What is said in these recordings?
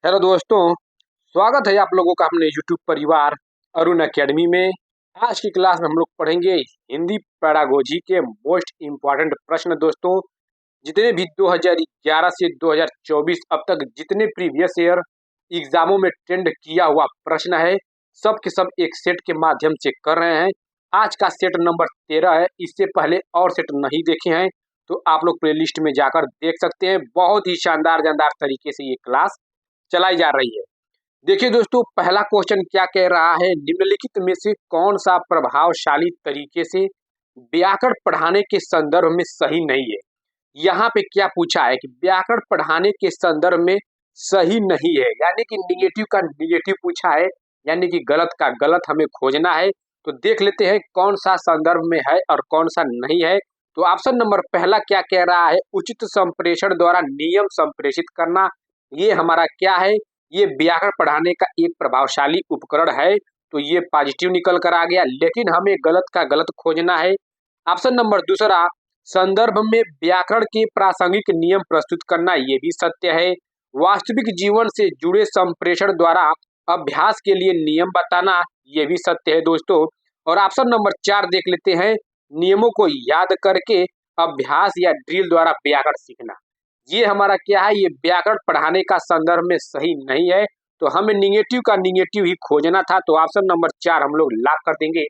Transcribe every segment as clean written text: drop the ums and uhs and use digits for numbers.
Hello दोस्तों, स्वागत है आप लोगों का अपने यूट्यूब परिवार अरुण एकेडमी में। आज की क्लास में हम लोग पढ़ेंगे हिंदी पैडागोजी के मोस्ट इम्पॉर्टेंट प्रश्न। दोस्तों, जितने भी 2011 से 2024 अब तक जितने प्रीवियस ईयर एग्जामों में ट्रेंड किया हुआ प्रश्न है, सब के सब एक सेट के माध्यम से कर रहे हैं। आज का सेट नंबर 13 है। इससे पहले और सेट नहीं देखे हैं तो आप लोग प्लेलिस्ट में जाकर देख सकते हैं। बहुत ही शानदार जानदार तरीके से ये क्लास चलाई जा रही है। देखिए दोस्तों, पहला क्वेश्चन क्या कह रहा है, निम्नलिखित में से कौन सा प्रभावशाली तरीके से व्याकरण पढ़ाने के संदर्भ में सही नहीं है। यहाँ पे क्या पूछा है कि व्याकरण पढ़ाने के संदर्भ में सही नहीं है, यानी कि निगेटिव का निगेटिव पूछा है, यानी कि गलत का गलत हमें खोजना है। तो देख लेते हैं कौन सा संदर्भ में है और कौन सा नहीं है। तो ऑप्शन नंबर पहला क्या कह रहा है, उचित संप्रेषण द्वारा नियम संप्रेषित करना। ये हमारा क्या है, ये व्याकरण पढ़ाने का एक प्रभावशाली उपकरण है। तो ये पॉजिटिव निकल कर आ गया, लेकिन हमें गलत का गलत खोजना है। ऑप्शन नंबर दूसरा, संदर्भ में व्याकरण के प्रासंगिक नियम प्रस्तुत करना, ये भी सत्य है। वास्तविक जीवन से जुड़े संप्रेषण द्वारा अभ्यास के लिए नियम बताना, ये भी सत्य है दोस्तों। और ऑप्शन नंबर 4 देख लेते हैं, नियमों को याद करके अभ्यास या ड्रिल द्वारा व्याकरण सीखना। ये हमारा क्या है, ये व्याकरण पढ़ाने का संदर्भ में सही नहीं है। तो हमें निगेटिव का निगेटिव ही खोजना था। तो ऑप्शन नंबर 4 हम लोग लॉक कर देंगे।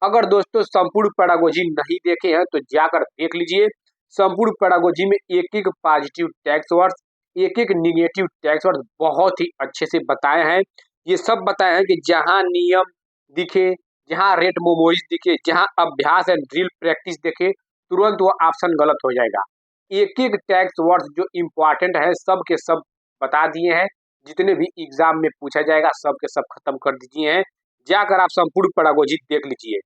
अगर दोस्तों संपूर्ण पैडागोजी नहीं देखे हैं तो जाकर देख लीजिए। संपूर्ण पैडागोजी में एक एक पॉजिटिव टेक्स्ट वर्ड्स, एक एक निगेटिव टेक्स्ट वर्ड्स बहुत ही अच्छे से बताए हैं। ये सब बताए हैं कि जहाँ नियम दिखे, जहाँ रेट मेमोरीज दिखे, जहाँ अभ्यास एंड ड्रिल प्रैक्टिस दिखे, तुरंत वो ऑप्शन गलत हो जाएगा। एक एक टेक्स्ट वर्ड्स जो इम्पोर्टेंट है सब के सब बता दिए हैं। जितने भी एग्जाम में पूछा जाएगा सब के सब खत्म कर दीजिए हैं। जाकर आप संपूर्ण पैडागोजी देख लीजिए।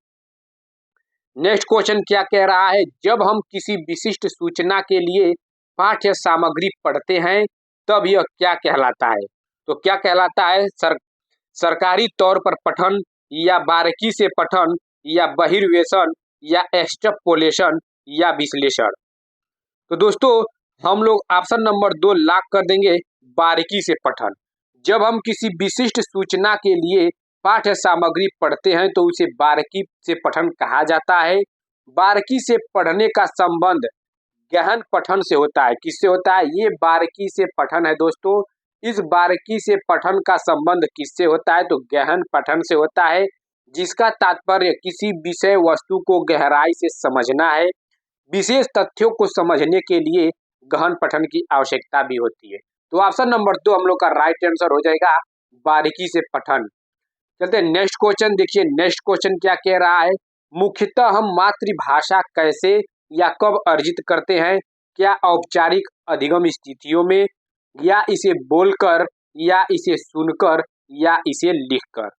नेक्स्ट क्वेश्चन क्या कह रहा है, जब हम किसी विशिष्ट सूचना के लिए पाठ्य सामग्री पढ़ते हैं तब यह क्या कहलाता है। तो क्या कहलाता है, सरकारी तौर पर पठन, या बारीकी से पठन, या बहिर्वेशन, या एक्सट्रपोलेशन, या विश्लेषण। तो दोस्तों हम लोग ऑप्शन नंबर 2 लॉक कर देंगे, बारीकी से पठन। जब हम किसी विशिष्ट सूचना के लिए पाठ्य सामग्री पढ़ते हैं तो उसे बारीकी से पठन कहा जाता है। बारीकी से पढ़ने का संबंध गहन पठन से होता है। किससे होता है, ये बारीकी से पठन है दोस्तों। इस बारीकी से पठन का संबंध किससे होता है, तो गहन पठन से होता है, जिसका तात्पर्य किसी विषय वस्तु को गहराई से समझना है। विशेष तथ्यों को समझने के लिए गहन पठन की आवश्यकता भी होती है। तो ऑप्शन नंबर 2 हम लोग का राइट आंसर हो जाएगा, बारीकी से पठन। चलते हैं नेक्स्ट क्वेश्चन। देखिए नेक्स्ट क्वेश्चन क्या कह रहा है, मुख्यतः हम मातृभाषा कैसे या कब अर्जित करते हैं, क्या औपचारिक अधिगम स्थितियों में, या इसे बोलकर, या इसे सुनकर, या इसे लिखकर।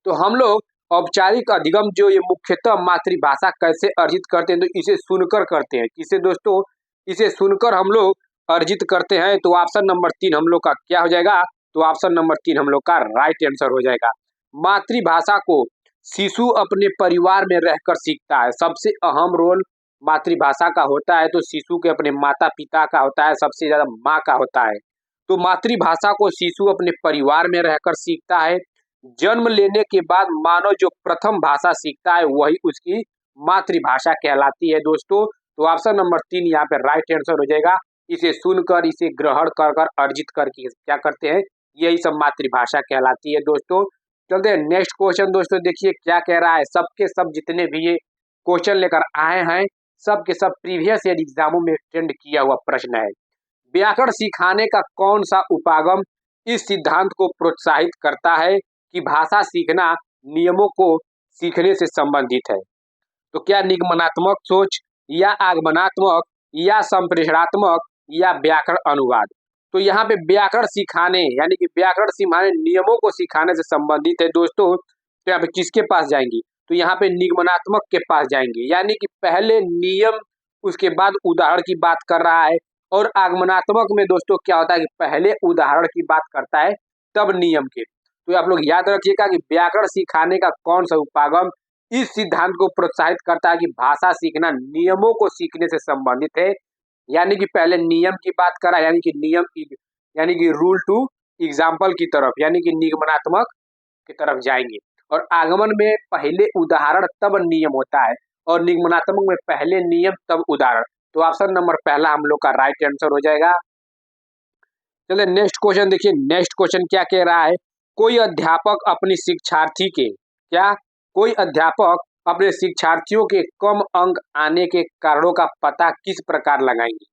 तो हम लोग औपचारिक अधिगम जो ये मुख्यतः मातृभाषा कैसे अर्जित करते हैं, तो इसे सुनकर करते हैं। किसे दोस्तों, इसे सुनकर हम लोग अर्जित करते हैं। तो ऑप्शन नंबर 3 हम लोग का क्या हो जाएगा, तो ऑप्शन नंबर 3 हम लोग का राइट आंसर हो जाएगा। मातृभाषा को शिशु अपने परिवार में रहकर सीखता है। सबसे अहम रोल मातृभाषा का होता है, तो शिशु के अपने माता पिता का होता है, सबसे ज्यादा माँ का होता है। तो मातृभाषा को शिशु अपने परिवार में रहकर सीखता है। जन्म लेने के बाद मानव जो प्रथम भाषा सीखता है वही उसकी मातृभाषा कहलाती है दोस्तों। तो ऑप्शन नंबर 3 यहाँ पे राइट आंसर हो जाएगा। इसे सुनकर, इसे ग्रहण कर कर, अर्जित करके क्या करते हैं, यही सब मातृभाषा कहलाती है दोस्तों। चलते हैं नेक्स्ट क्वेश्चन। दोस्तों देखिए क्या कह रहा है, सबके सब जितने भी ये क्वेश्चन लेकर आए हैं सब के सब प्रीवियस ईयर एग्जामों में ट्रेंड किया हुआ प्रश्न है। व्याकरण सिखाने का कौन सा उपागम इस सिद्धांत को प्रोत्साहित करता है कि भाषा सीखना नियमों को सीखने से संबंधित है। तो क्या निगमनात्मक सोच, या आगमनात्मक, या संप्रेषणात्मक, या व्याकरण अनुवाद। तो यहाँ पे व्याकरण सिखाने यानी कि व्याकरण सिखाने नियमों को सिखाने से संबंधित है दोस्तों। तो यहाँ पे किसके पास जाएंगी, तो यहाँ पे निगमनात्मक के पास जाएंगे, यानी कि पहले नियम उसके बाद उदाहरण की बात कर रहा है। और आगमनात्मक में दोस्तों क्या होता है कि पहले उदाहरण की बात करता है तब नियम के। तो आप लोग याद रखिएगा कि व्याकरण सिखाने का कौन सा उपागम इस सिद्धांत को प्रोत्साहित करता है कि भाषा सीखना नियमों को सीखने से संबंधित है। यानी कि पहले नियम की बात करा, यानी कि नियम यानी कि रूल टू एग्जाम्पल की तरफ यानी कि निगमनात्मक की तरफ जाएंगे। और आगमन में पहले उदाहरण तब नियम होता है और निगमनात्मक में पहले नियम तब उदाहरण। तो ऑप्शन नंबर पहला हम लोग का राइट आंसर हो जाएगा। चलिए नेक्स्ट क्वेश्चन देखिए, नेक्स्ट क्वेश्चन क्या कह रहा है, कोई अध्यापक अपनी शिक्षार्थी के क्या कोई अध्यापक अपने शिक्षार्थियों के कम अंक आने के कारणों का पता किस प्रकार लगाएंगे?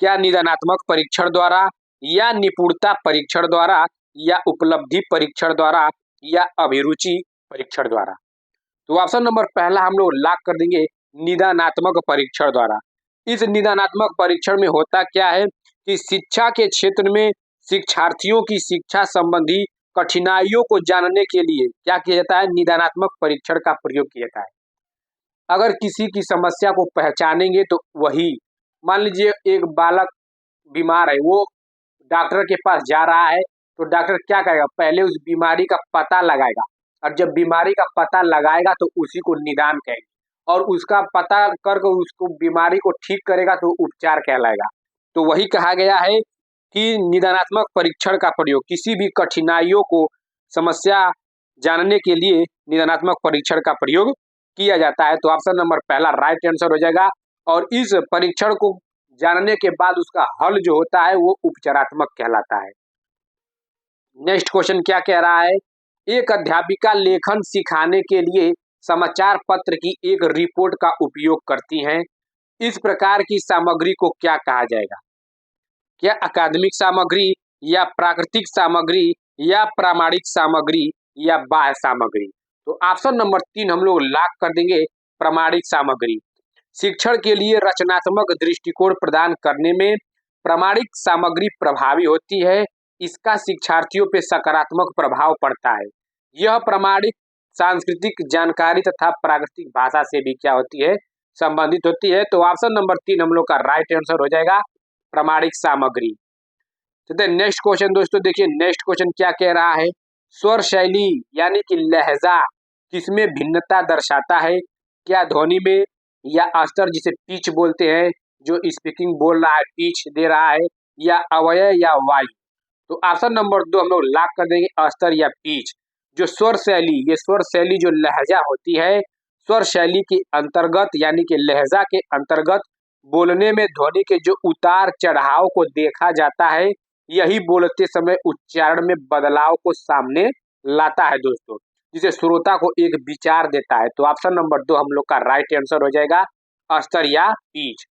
क्या निदानात्मक परीक्षण द्वारा, या निपुणता परीक्षण द्वारा, या उपलब्धि परीक्षण द्वारा, या अभिरुचि परीक्षण द्वारा? तो ऑप्शन नंबर पहला हम लोग लॉक कर देंगे, निदानात्मक परीक्षण द्वारा। इस निदानात्मक परीक्षण में होता क्या है कि शिक्षा के क्षेत्र में शिक्षार्थियों की शिक्षा संबंधी कठिनाइयों को जानने के लिए क्या किया जाता है, निदानात्मक परीक्षण का प्रयोग किया जाता है। अगर किसी की समस्या को पहचानेंगे तो वही, मान लीजिए एक बालक बीमार है, वो डॉक्टर के पास जा रहा है, तो डॉक्टर क्या करेगा, पहले उस बीमारी का पता लगाएगा, और जब बीमारी का पता लगाएगा तो उसी को निदान कहेंगे, और उसका पता करके उसको बीमारी को ठीक करेगा तो उपचार कहलाएगा। तो वही कहा गया है कि निदानात्मक परीक्षण का प्रयोग किसी भी कठिनाइयों को, समस्या जानने के लिए निदानात्मक परीक्षण का प्रयोग किया जाता है। तो ऑप्शन नंबर पहला राइट आंसर हो जाएगा। और इस परीक्षण को जानने के बाद उसका हल जो होता है वो उपचारात्मक कहलाता है। नेक्स्ट क्वेश्चन क्या कह रहा है, एक अध्यापिका लेखन सिखाने के लिए समाचार पत्र की एक रिपोर्ट का उपयोग करती हैं। इस प्रकार की सामग्री को क्या कहा जाएगा? क्या अकादमिक सामग्री, या प्राकृतिक सामग्री, या प्रामाणिक सामग्री, या बाह्य सामग्री? तो ऑप्शन नंबर 3 हम लोग लॉक कर देंगे, प्रामाणिक सामग्री। शिक्षण के लिए रचनात्मक दृष्टिकोण प्रदान करने में प्रामाणिक सामग्री प्रभावी होती है। इसका शिक्षार्थियों पे सकारात्मक प्रभाव पड़ता है। यह प्रामाणिक सांस्कृतिक जानकारी तथा प्राकृतिक भाषा से भी क्या होती है, संबंधित होती है। तो ऑप्शन नंबर 3 हम लोग का राइट आंसर हो जाएगा, प्रामाणिक सामग्री। तो नेक्स्ट क्वेश्चन दोस्तों देखिए, नेक्स्ट क्वेश्चन क्या कह रहा है, स्वर शैली यानी कि लहजा किसमें भिन्नता दर्शाता है? क्या ध्वनि में, या स्तर जिसे पिच बोलते हैं, जो स्पीकिंग बोल रहा है पिच दे रहा है, या अवयव, या वायु? तो ऑप्शन नंबर 2 हम लोग लॉक कर देंगे, स्तर या पिच। जो स्वर शैली, ये स्वर शैली जो लहजा होती है, स्वर शैली के अंतर्गत यानी कि लहजा के अंतर्गत बोलने में ध्वनि के जो उतार चढ़ाव को देखा जाता है, यही बोलते समय उच्चारण में बदलाव को सामने लाता है दोस्तों, जिसे श्रोता को एक विचार देता है। तो ऑप्शन नंबर 2 हम लोग का राइट आंसर हो जाएगा, स्तर या पिच।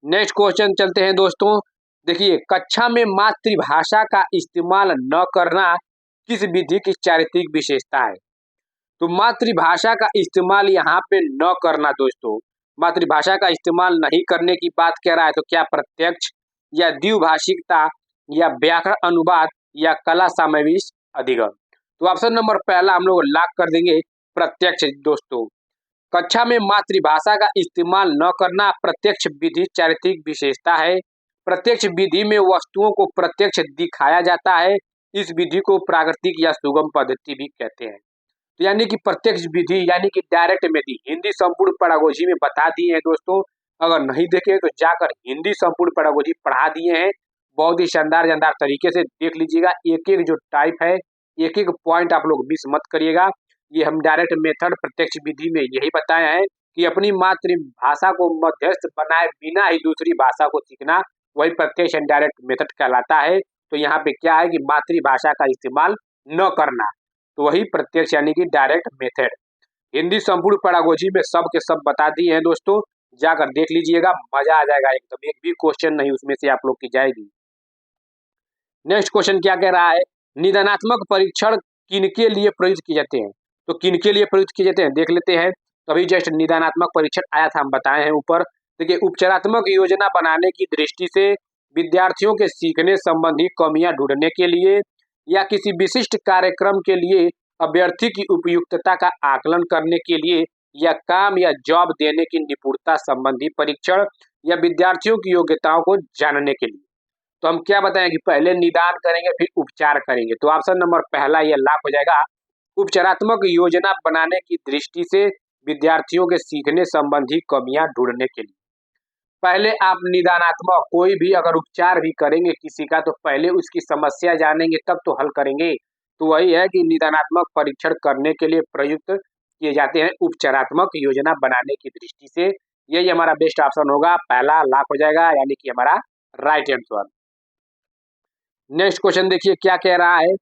नेक्स्ट क्वेश्चन चलते हैं दोस्तों, देखिए कक्षा में मातृभाषा का इस्तेमाल न करना किस विधि की चारित्रिक विशेषता है? तो मातृभाषा का इस्तेमाल यहाँ पे न करना दोस्तों, मातृभाषा का इस्तेमाल नहीं करने की बात कह रहा है, तो क्या प्रत्यक्ष, या द्विभाषिकता, या व्याकरण अनुवाद, या कला समावेश अधिगम? तो ऑप्शन नंबर पहला हम लोग लॉक कर देंगे, प्रत्यक्ष दोस्तों। कक्षा में मातृभाषा का इस्तेमाल न करना प्रत्यक्ष विधि चारित्रिक विशेषता है। प्रत्यक्ष विधि में वस्तुओं को प्रत्यक्ष दिखाया जाता है। इस विधि को प्राकृतिक या सुगम पद्धति भी कहते हैं। तो यानी कि प्रत्यक्ष विधि यानी कि डायरेक्ट मेथड, हिंदी संपूर्ण पेडागोजी में बता दिए हैं दोस्तों। अगर नहीं देखे तो जाकर हिंदी संपूर्ण पेडागोजी पढ़ा दिए हैं, बहुत ही शानदार शानदार तरीके से देख लीजिएगा। एक एक जो टाइप है, एक एक पॉइंट आप लोग मिस मत करिएगा। ये हम डायरेक्ट मेथड प्रत्यक्ष विधि में यही बताया है कि अपनी मातृभाषा को मध्यस्थ बनाए बिना ही दूसरी भाषा को सीखना, वही प्रत्यक्ष एंड डायरेक्ट मेथड कहलाता है। तो यहाँ पे क्या है कि मातृभाषा का इस्तेमाल न करना, तो वही प्रत्यक्ष यानी कि डायरेक्ट मेथड। हिंदी संपूर्ण पेडागोजी में सब के सब बता दिए हैं दोस्तों, जाकर देख लीजिएगा, मजा आ जाएगा एकदम, एक भी क्वेश्चन नहीं उसमें से आप लोग की जाएगी। नेक्स्ट क्वेश्चन क्या कह रहा है, निदानात्मक परीक्षण किनके लिए प्रयुक्त किए जाते हैं? तो किनके लिए प्रयुक्त किए जाते हैं देख लेते हैं। तभी जस्ट निदानात्मक परीक्षण आया था, हम बताए हैं ऊपर। देखिए उपचारात्मक योजना बनाने की दृष्टि से, विद्यार्थियों के सीखने संबंधी कमियां ढूंढने के लिए, या किसी विशिष्ट कार्यक्रम के लिए अभ्यर्थी की उपयुक्तता का आकलन करने के लिए, या काम या जॉब देने की निपुणता संबंधी परीक्षण, या विद्यार्थियों की योग्यताओं को जानने के लिए। तो हम क्या बताएं कि पहले निदान करेंगे फिर उपचार करेंगे। तो ऑप्शन नंबर पहला ये लॉक हो जाएगा, उपचारात्मक योजना बनाने की दृष्टि से विद्यार्थियों के सीखने संबंधी कमियां ढूंढने के लिए। पहले आप निदानात्मक कोई भी अगर उपचार भी करेंगे किसी का तो पहले उसकी समस्या जानेंगे तब तो हल करेंगे। तो वही है कि निदानात्मक परीक्षण करने के लिए प्रयुक्त किए जाते हैं उपचारात्मक योजना बनाने की दृष्टि से। यही हमारा बेस्ट ऑप्शन होगा, पहला लॉक हो जाएगा, यानी कि हमारा राइट आंसर। नेक्स्ट क्वेश्चन देखिए क्या कह रहा है,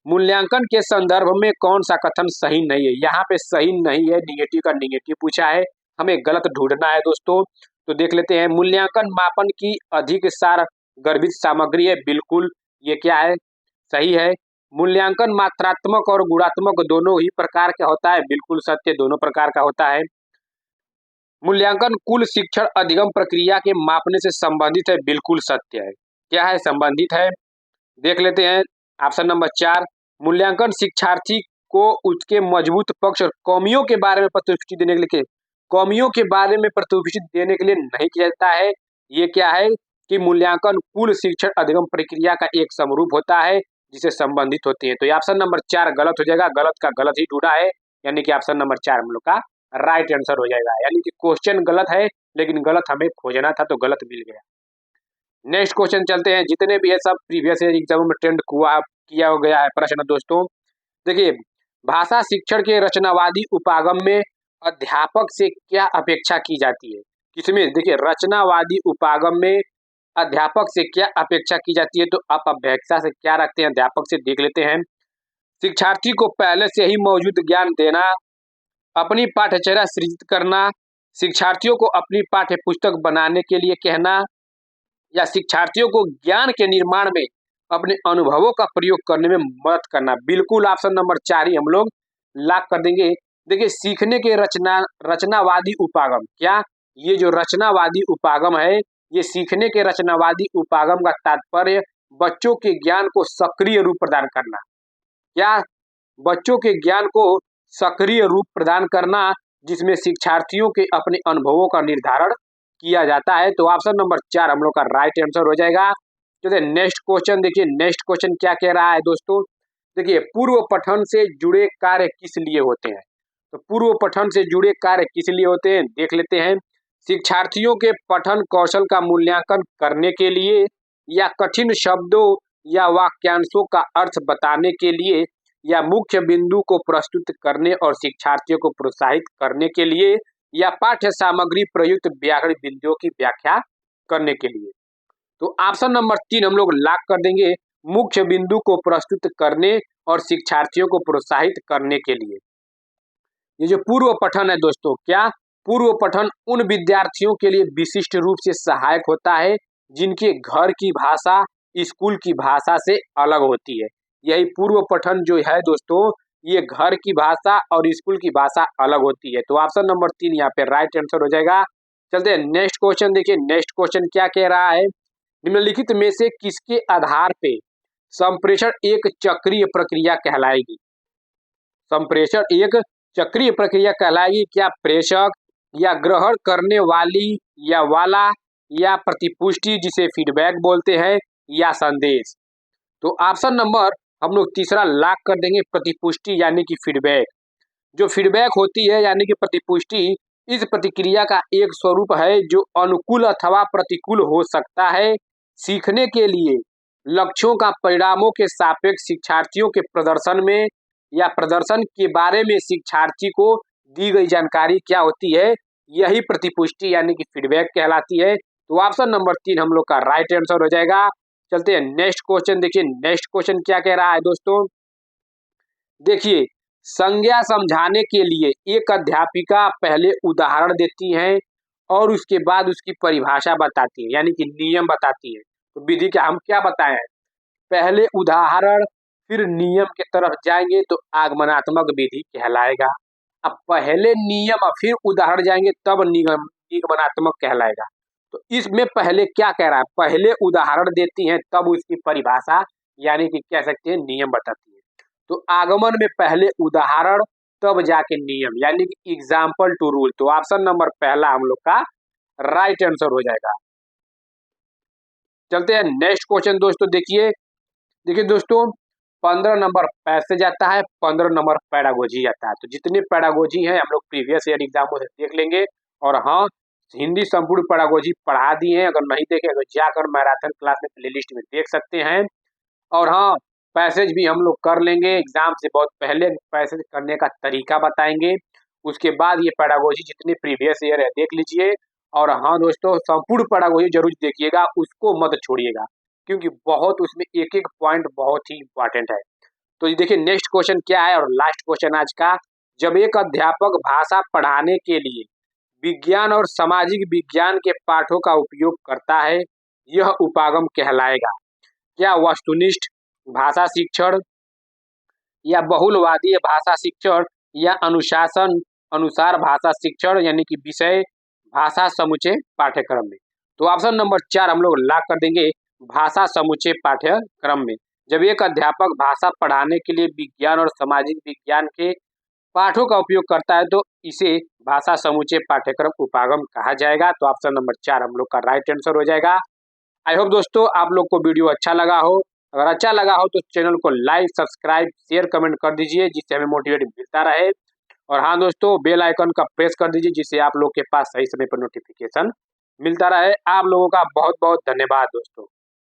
मूल्यांकन के संदर्भ में कौन सा कथन सही नहीं है। यहाँ पे सही नहीं है, निगेटिव का निगेटिव पूछा है, हमें गलत ढूंढना है दोस्तों। तो देख लेते हैं, मूल्यांकन मापन की अधिक सार गर्भित सामग्री है, बिल्कुल ये क्या है, सही है। मूल्यांकन मात्रात्मक और गुणात्मक दोनों ही प्रकार का होता है, बिल्कुल सत्य, दोनों प्रकार का होता है। मूल्यांकन कुल शिक्षण अधिगम प्रक्रिया के मापने से संबंधित है, बिल्कुल सत्य है। क्या है, संबंधित है। देख लेते हैं ऑप्शन नंबर 4, मूल्यांकन शिक्षार्थी को उसके मजबूत पक्ष और कमियों के बारे में प्रतिपुष्टि देने के लिए, कमियों के बारे में प्रतिपुष्टि देने के लिए नहीं किया जाता है। ये क्या है कि मूल्यांकन कुल शिक्षण अधिगम प्रक्रिया का एक समरूप होता है जिसे संबंधित होती है। तो ऑप्शन नंबर 4 गलत हो जाएगा, गलत का गलत ही ढूंढा है, यानी कि ऑप्शन नंबर 4 हम लोग का राइट आंसर हो जाएगा। यानी कि क्वेश्चन गलत है लेकिन गलत हमें खोजना था तो गलत मिल गया। नेक्स्ट क्वेश्चन चलते हैं, जितने भी है सब प्रीवियस ईयर एग्जाम में ट्रेंड किया गया है प्रश्न दोस्तों। देखिए, भाषा शिक्षण के रचनावादी उपागम में अध्यापक से क्या अपेक्षा की जाती है। किसमें, देखिए रचनावादी उपागम में अध्यापक से क्या अपेक्षा की जाती है, तो आप अपेक्षा से क्या रखते हैं अध्यापक से, देख लेते हैं। शिक्षार्थी को पहले से ही मौजूद ज्ञान देना, अपनी पाठ्यचर्या सृजित करना, शिक्षार्थियों को अपनी पाठ्य पुस्तक बनाने के लिए कहना, या शिक्षार्थियों को ज्ञान के निर्माण में अपने अनुभवों का प्रयोग करने में मदद करना। बिल्कुल ऑप्शन नंबर 4 ही हम लोग लॉक कर देंगे। देखिए, सीखने के रचनावादी उपागम, क्या ये जो रचनावादी उपागम है, ये सीखने के रचनावादी उपागम का तात्पर्य बच्चों के ज्ञान को सक्रिय रूप प्रदान करना। क्या, बच्चों के ज्ञान को सक्रिय रूप प्रदान करना जिसमें शिक्षार्थियों के अपने अनुभवों का निर्धारण किया जाता है। तो ऑप्शन नंबर 4 हम लोग का राइट आंसर हो जाएगा। चलिए नेक्स्ट क्वेश्चन देखिए, नेक्स्ट क्वेश्चन क्या कह रहा है दोस्तों। देखिए, पूर्व पठन से जुड़े कार्य किस लिए होते हैं। तो पूर्व पठन से जुड़े कार्य किस लिए होते हैं, देख लेते हैं। शिक्षार्थियों के पठन कौशल का मूल्यांकन करने के लिए, या कठिन शब्दों या वाक्यांशों का अर्थ बताने के लिए, या मुख्य बिंदु को प्रस्तुत करने और शिक्षार्थियों को प्रोत्साहित करने के लिए, या पाठ्य सामग्री प्रयुक्त व्याकरण बिंदुओं की व्याख्या करने के लिए। तो ऑप्शन नंबर 3 हम लोग लॉक कर देंगे, मुख्य बिंदु को प्रस्तुत करने और शिक्षार्थियों को प्रोत्साहित करने के लिए। ये जो पूर्व पठन है दोस्तों, क्या पूर्व पठन उन विद्यार्थियों के लिए विशिष्ट रूप से सहायक होता है जिनके घर की भाषा स्कूल की भाषा से अलग होती है। यही पूर्व पठन जो है दोस्तों, ये घर की भाषा और स्कूल की भाषा अलग होती है। तो ऑप्शन नंबर 3 यहाँ पे राइट आंसर हो जाएगा। चलते हैं नेक्स्ट क्वेश्चन देखिए, नेक्स्ट क्वेश्चन क्या कह रहा है, निम्नलिखित में से किसके आधार पे संप्रेषण एक चक्रीय प्रक्रिया कहलाएगी। संप्रेषण एक चक्रीय प्रक्रिया कहलाएगी, क्या प्रेषक, या ग्रहण करने वाली या वाला, या प्रतिपुष्टि जिसे फीडबैक बोलते हैं, या संदेश। तो ऑप्शन नंबर हम लोग तीसरा लॉक कर देंगे, प्रतिपुष्टि यानी कि फीडबैक। जो फीडबैक होती है यानी कि प्रतिपुष्टि, इस प्रतिक्रिया का एक स्वरूप है जो अनुकूल अथवा प्रतिकूल हो सकता है। सीखने के लिए लक्ष्यों का परिणामों के सापेक्ष शिक्षार्थियों के प्रदर्शन में या प्रदर्शन के बारे में शिक्षार्थी को दी गई जानकारी क्या होती है, यही प्रतिपुष्टि यानी कि फीडबैक कहलाती है। तो ऑप्शन नंबर 3 हम लोग का राइट आंसर हो जाएगा। चलते हैं नेक्स्ट क्वेश्चन देखिए, नेक्स्ट क्वेश्चन क्या कह रहा है दोस्तों। देखिए, संज्ञा समझाने के लिए एक अध्यापिका पहले उदाहरण देती है और उसके बाद उसकी परिभाषा बताती है, यानी कि नियम बताती है। तो विधि का हम क्या बताए हैं, पहले उदाहरण फिर नियम की तरफ जाएंगे तो आगमनात्मक विधि कहलाएगा। अब पहले नियम और फिर उदाहरण जाएंगे तब निगमनात्मक कहलाएगा। तो इसमें पहले क्या कह रहा है, पहले उदाहरण देती हैं तब उसकी परिभाषा यानी कि कह सकते हैं नियम बताती है। तो आगमन में पहले उदाहरण तब जाके नियम, यानी कि एग्जाम्पल टू रूल। तो ऑप्शन नंबर पहला हम लोग का राइट आंसर हो जाएगा। चलते हैं नेक्स्ट क्वेश्चन दोस्तों देखिए, देखिए दोस्तों 15 नंबर पैसेज आता है, 15 नंबर पैडागोजी आता है। तो जितने पैडागोजी हैं हम लोग प्रीवियस ईयर एग्जामों से देख लेंगे। और हाँ, हिंदी संपूर्ण पैडागोजी पढ़ा दिए हैं, अगर नहीं देखे तो जाकर मैराथन क्लास में प्लेलिस्ट में देख सकते हैं। और हाँ, पैसेज भी हम लोग कर लेंगे एग्जाम से बहुत पहले, पैसेज करने का तरीका बताएंगे। उसके बाद ये पैडागोजी जितने प्रीवियस ईयर है देख लीजिए। और हाँ दोस्तों, संपूर्ण पैडागोजी जरूर देखिएगा, उसको मत छोड़िएगा, क्योंकि बहुत उसमें एक एक पॉइंट बहुत ही इंपॉर्टेंट है। तो ये देखिए नेक्स्ट क्वेश्चन क्या है और लास्ट क्वेश्चन आज का। जब एक अध्यापक भाषा पढ़ाने के लिए विज्ञान और सामाजिक विज्ञान के पाठों का उपयोग करता है, यह उपागम कहलाएगा। क्या वस्तुनिष्ठ भाषा शिक्षण, या बहुलवादीय भाषा शिक्षण, या अनुशासन अनुसार भाषा शिक्षण, यानी कि विषय भाषा समुच्चय पाठ्यक्रम में। तो ऑप्शन नंबर 4 हम लोग लॉक कर देंगे, भाषा समुच्चय पाठ्यक्रम में। जब एक अध्यापक भाषा पढ़ाने के लिए विज्ञान और सामाजिक विज्ञान के पाठों का उपयोग करता है तो इसे भाषा समुच्चय पाठ्यक्रम उपागम कहा जाएगा। तो ऑप्शन नंबर 4 हम लोग का राइट आंसर हो जाएगा। आई होप दोस्तों आप लोग को वीडियो अच्छा लगा हो। अगर अच्छा लगा हो तो चैनल को लाइक, सब्सक्राइब, शेयर, कमेंट कर दीजिए, जिससे हमें मोटिवेट मिलता रहे। और हाँ दोस्तों, बेल आइकन का प्रेस कर दीजिए, जिससे आप लोग के पास सही समय पर नोटिफिकेशन मिलता रहे। आप लोगों का बहुत बहुत धन्यवाद दोस्तों।